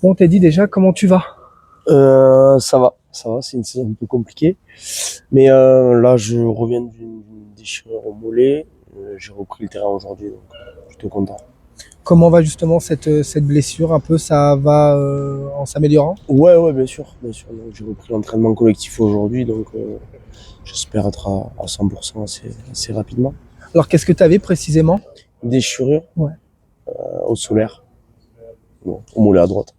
Bon, Teddy, déjà, comment tu vas? Ça va, c'est une saison un peu compliquée. Mais là, je reviens d'une déchirure au mollet. J'ai repris le terrain aujourd'hui, donc plutôt content. Comment va justement cette blessure? Un peu, ça va en s'améliorant? Ouais, bien sûr, bien sûr. Donc, j'ai repris l'entraînement collectif aujourd'hui, donc j'espère être à 100% assez rapidement. Alors, qu'est-ce que tu avais précisément? Déchirure Ouais. au solaire, bon, au mollet à droite.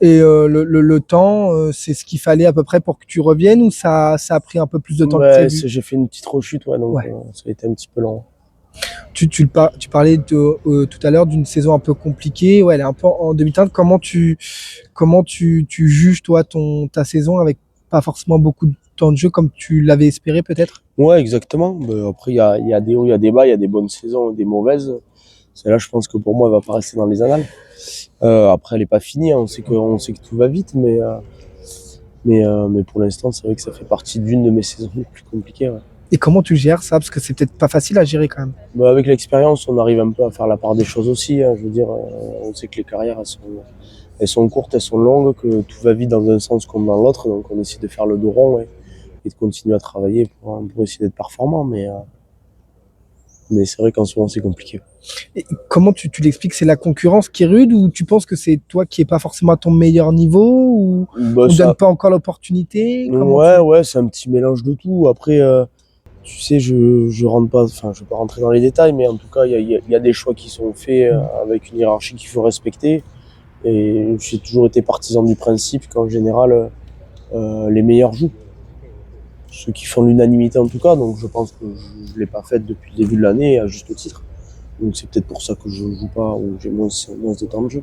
Et le temps, c'est ce qu'il fallait à peu près pour que tu reviennes ou ça a pris un peu plus de temps que Ouais, prévu? j'ai fait une petite rechute, ouais, donc Ouais. ça a été un petit peu long. Tu parlais tout à l'heure d'une saison un peu compliquée. Ouais, elle est un peu en demi-teinte. Comment tu juges, toi, ta saison avec pas forcément beaucoup de temps de jeu comme tu l'avais espéré peut-être? Ouais, exactement. Après, il y a des hauts, il y a des bas, il y a des bonnes saisons, des mauvaises. Celle-là, je pense que pour moi, elle va pas rester dans les annales. Après, elle est pas finie, hein. On sait que tout va vite, mais pour l'instant, c'est vrai que ça fait partie d'une de mes saisons les plus compliquées. Ouais. Et comment tu gères ça? Parce que c'est peut-être pas facile à gérer quand même. Avec l'expérience, on arrive un peu à faire la part des choses aussi, hein. Je veux dire, on sait que les carrières, elles sont courtes, elles sont longues, que tout va vite dans un sens comme dans l'autre, donc on essaie de faire le dos rond et de continuer à travailler pour essayer d'être performant, mais c'est vrai qu'en ce moment, c'est compliqué. Et comment tu l'expliques? C'est la concurrence qui est rude ou tu penses que c'est toi qui es pas forcément à ton meilleur niveau ou on ne donne Ça, pas encore l'opportunité? Comment ouais, c'est un petit mélange de tout. Après, tu sais, je rentre pas, enfin, je vais pas rentrer dans les détails, mais en tout cas, il y a des choix qui sont faits avec une hiérarchie qu'il faut respecter. Et j'ai toujours été partisan du principe qu'en général, les meilleurs jouent. Ceux qui font l'unanimité en tout cas, donc je pense que je l'ai pas faite depuis le début de l'année, à juste titre. Donc c'est peut-être pour ça que je joue pas ou j'ai moins de temps de jeu.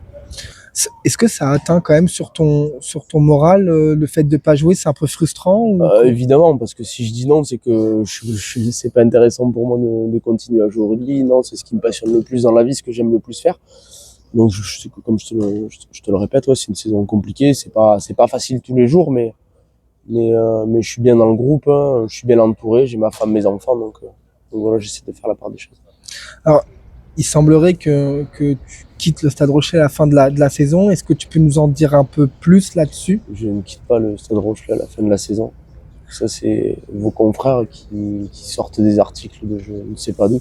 Est-ce que ça atteint quand même sur ton moral le fait de pas jouer? C'est un peu frustrant ou Évidemment, parce que si je dis non, c'est que c'est pas intéressant pour moi de continuer à jouer au rugby. Non, c'est ce qui me passionne le plus dans la vie, ce que j'aime le plus faire. Donc, comme je te le répète, ouais, c'est une saison compliquée. C'est pas facile tous les jours, mais je suis bien dans le groupe, hein, je suis bien entouré, j'ai ma femme, mes enfants, donc voilà, j'essaie de faire la part des choses. Alors, il semblerait que tu quittes le Stade Rocher à la fin de la saison. Est-ce que tu peux nous en dire un peu plus là-dessus? Je ne quitte pas le Stade Rochelet à la fin de la saison. Ça, c'est vos confrères qui sortent des articles de je ne sais pas d'où.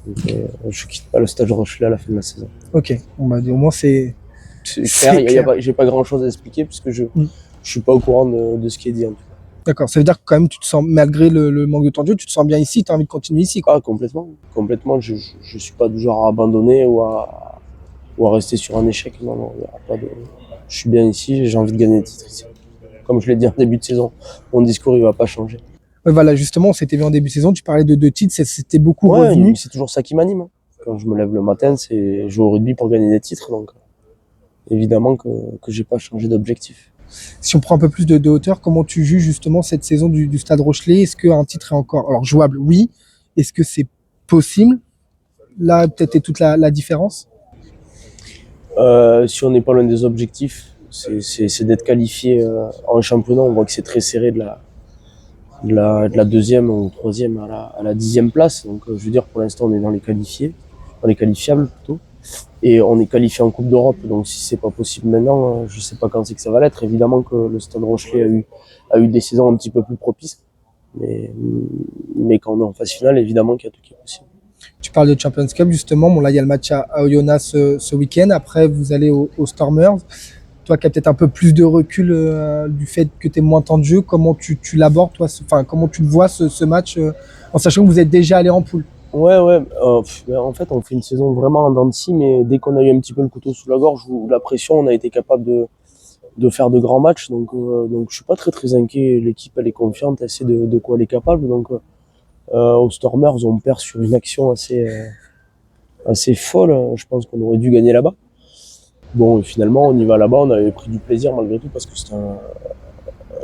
Donc, je quitte pas le Stade Rochelet à la fin de la saison. Ok, on va dire au moins c'est C'est clair, c'est clair. j'ai pas grand chose à expliquer puisque je Mm. suis pas au courant de ce qui est dit en tout cas. D'accord, ça veut dire que quand même tu te sens, malgré le manque de temps de jeu, tu te sens bien ici, tu as envie de continuer ici, quoi. Ah, complètement. Complètement, je suis pas du genre à abandonner ou à rester sur un échec. Non, y a pas de... Je suis bien ici, j'ai envie de gagner des titres ici. Comme je l'ai dit en début de saison, mon discours il va pas changer. Ouais, voilà, justement, on s'était vu en début de saison, tu parlais de deux titres, c'était beaucoup Ouais, revenu. c'est toujours ça qui m'anime, hein. Quand je me lève le matin, c'est jouer au rugby pour gagner des titres, donc évidemment que j'ai pas changé d'objectif. Si on prend un peu plus de hauteur, comment tu juges justement cette saison du Stade Rochelet? Est-ce qu'un titre est encore, alors jouable, oui. Est-ce que c'est possible? Là, peut-être est toute la différence. Si on n'est pas l'un des objectifs, c'est d'être qualifié en championnat. On voit que c'est très serré de la deuxième ou troisième à la 10e place. Donc, je veux dire, pour l'instant, on est dans les qualifiés. On est qualifiable plutôt. Et on est qualifié en Coupe d'Europe. Donc, si c'est pas possible maintenant, je sais pas quand c'est que ça va l'être. Évidemment que le Stade Rochelet a eu des saisons un petit peu plus propices. Mais quand on est en phase finale, évidemment qu'il y a tout qui est possible. Tu parles de Champions Cup, justement. Bon, là, il y a le match à Oyonnax ce week-end. Après, vous allez aux Stormers. Toi qui as peut-être un peu plus de recul du fait que tu aies moins de temps de jeu, comment tu l'abordes, toi, enfin, comment tu le vois ce match en sachant que vous êtes déjà allé en poule? Ouais. En fait, on fait une saison vraiment en dents de scie, mais dès qu'on a eu un petit peu le couteau sous la gorge ou la pression, on a été capable de faire de grands matchs. Donc je suis pas très très inquiet. L'équipe, elle est confiante, elle sait de quoi elle est capable. Donc, aux Stormers, on perd sur une action assez folle. Je pense qu'on aurait dû gagner là-bas. Bon, finalement, on y va là-bas. On avait pris du plaisir malgré tout parce que c'était un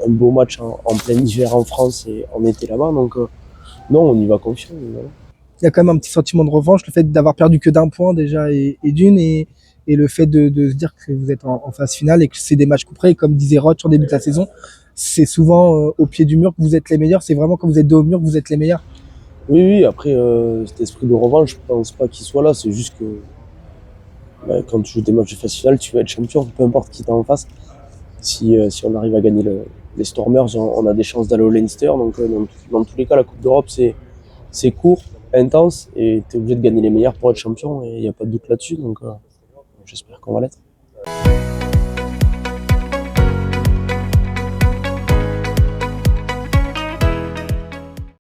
beau match en plein hiver en France et on était là-bas. Donc, non, on y va confiant. Voilà. Il y a quand même un petit sentiment de revanche, le fait d'avoir perdu que d'un point déjà et d'une, et le fait de se dire que vous êtes en phase finale et que c'est des matchs couperés. Et comme disait Roch en début de la saison, c'est souvent au pied du mur que vous êtes les meilleurs. C'est vraiment quand vous êtes dos au mur que vous êtes les meilleurs. Oui, après, cet esprit de revanche, je pense pas qu'il soit là. C'est juste que quand tu joues des matchs de phase finale, tu vas être champion, peu importe qui t'es en face. Si on arrive à gagner les Stormers, on a des chances d'aller au Leinster. Donc dans tous les cas, la Coupe d'Europe, c'est court, intense, et tu es obligé de gagner les meilleurs pour être champion, et il n'y a pas de doute là-dessus. Donc j'espère qu'on va l'être.